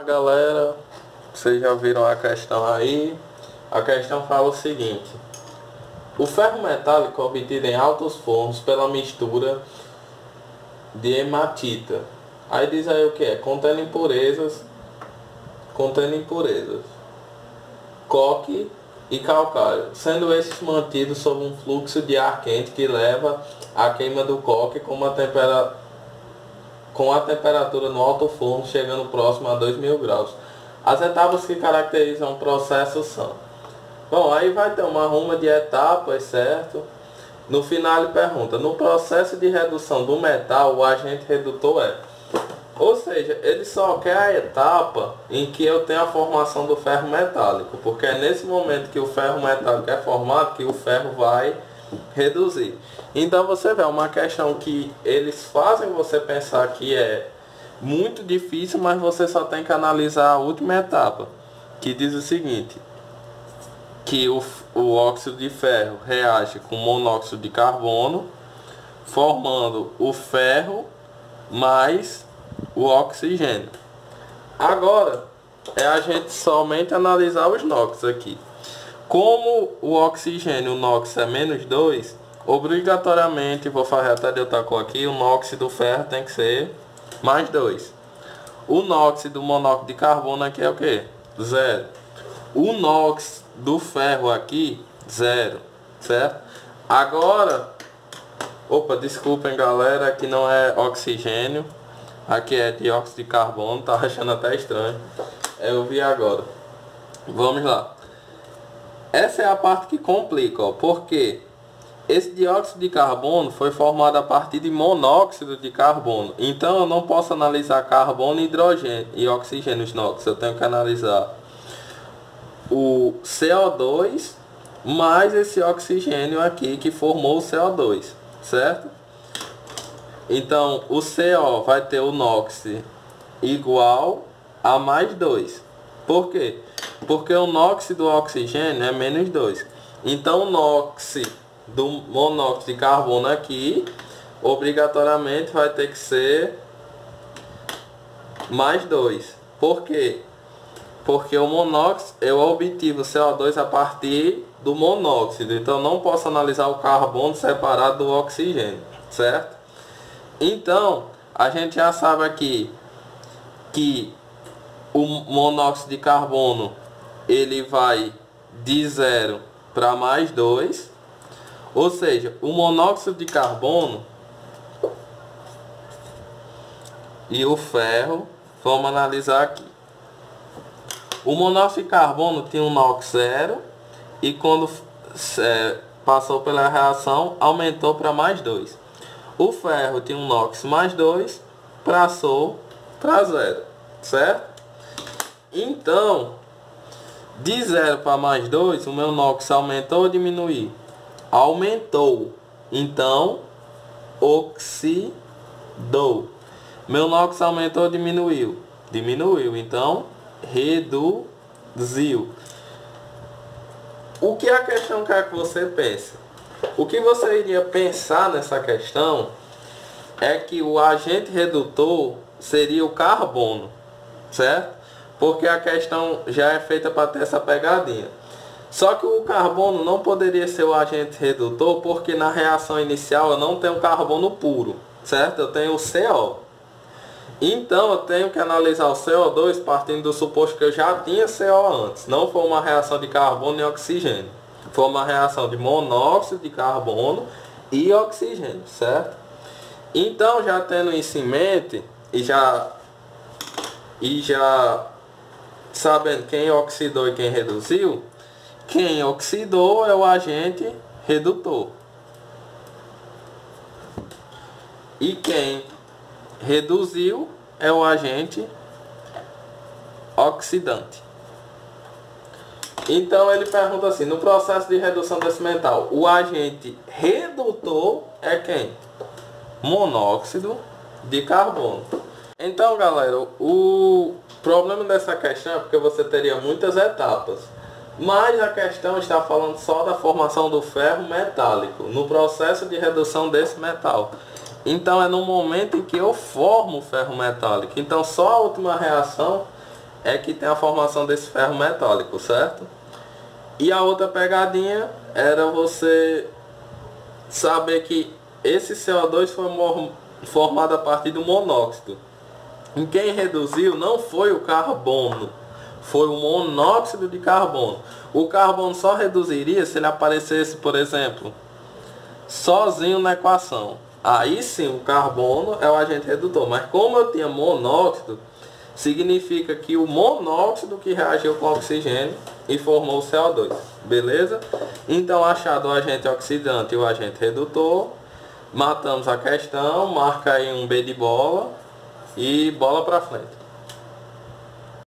galera, vocês já viram a questão aí. A questão fala o seguinte: o ferro metálico obtido em altos fornos pela mistura de hematita. Aí diz aí o que é? Contendo impurezas, coque e calcário, sendo esses mantidos sob um fluxo de ar quente que leva à queima do coque com a temperatura no alto forno chegando próximo a 2000 graus. As etapas que caracterizam o processo são... Bom, aí vai ter uma ruma de etapas, certo? No final ele pergunta: no processo de redução do metal, o agente redutor é... Ou seja, ele só quer a etapa em que eu tenho a formação do ferro metálico, porque é nesse momento que o ferro metálico é formado que o ferro vai reduzir. Então você vê, uma questão que eles fazem você pensar que é muito difícil, mas você só tem que analisar a última etapa, que diz o seguinte: que o óxido de ferro reage com monóxido de carbono, formando o ferro mais o oxigênio. Agora é a gente somente analisar os NOx aqui. Como o oxigênio, o NOx é -2, obrigatoriamente, vou fazer até de outra cor aqui, o NOx do ferro tem que ser +2. O NOx do monóxido de carbono aqui é o que? 0. O NOx do ferro aqui, 0, certo? Agora, desculpem galera, aqui não é oxigênio, aqui é dióxido de carbono, tá achando até estranho. Eu vi agora. Vamos lá. Essa é a parte que complica, ó, porque esse dióxido de carbono foi formado a partir de monóxido de carbono. Então eu não posso analisar carbono, hidrogênio e oxigênio, os NOx. Eu tenho que analisar o CO2 mais esse oxigênio aqui que formou o CO2, certo? Então o CO vai ter o NOx igual a +2. Por quê? Porque o NOx do oxigênio é -2. Então o NOx do monóxido de carbono aqui obrigatoriamente vai ter que ser +2. Por quê? Porque o monóxido, eu obtive o CO2 a partir do monóxido. Então não posso analisar o carbono separado do oxigênio, certo? Então a gente já sabe aqui que o monóxido de carbono ele vai de 0 para +2. Ou seja, o monóxido de carbono e o ferro, vamos analisar aqui. O monóxido de carbono tinha um NOx 0 e quando passou pela reação aumentou para +2. O ferro tinha um NOx +2, passou para 0, certo? Então, de 0 para +2, o meu NOx aumentou ou diminuiu? Aumentou. Então, oxidou. Meu NOx aumentou ou diminuiu? Diminuiu. Então, reduziu. O que a questão quer que você pense? O que você iria pensar nessa questão é que o agente redutor seria o carbono, certo? Porque a questão já é feita para ter essa pegadinha. Só que o carbono não poderia ser o agente redutor, porque na reação inicial eu não tenho carbono puro, certo? Eu tenho o CO. Então eu tenho que analisar o CO2 partindo do suposto que eu já tinha CO antes. Não foi uma reação de carbono e oxigênio. Foi uma reação de monóxido de carbono e oxigênio, certo? Então, já tendo isso em mente e já sabendo quem oxidou e quem reduziu, quem oxidou é o agente redutor. E quem reduziu é o agente oxidante. Então ele pergunta assim: no processo de redução desse metal, o agente redutor é quem? Monóxido de carbono. Então galera, o problema dessa questão é porque você teria muitas etapas, mas a questão está falando só da formação do ferro metálico no processo de redução desse metal. Então é no momento em que eu formo o ferro metálico. Então só a última reação é que tem a formação desse ferro metálico, certo? E a outra pegadinha era você saber que esse CO2 foi formado a partir do monóxido. E quem reduziu não foi o carbono, foi o monóxido de carbono. O carbono só reduziria se ele aparecesse, por exemplo, sozinho na equação. Aí sim o carbono é o agente redutor. Mas como eu tinha monóxido, significa que o monóxido que reagiu com o oxigênio e formou o CO2. Beleza? Então, achado o agente oxidante e o agente redutor, matamos a questão, marca aí um B de bola e bola para frente.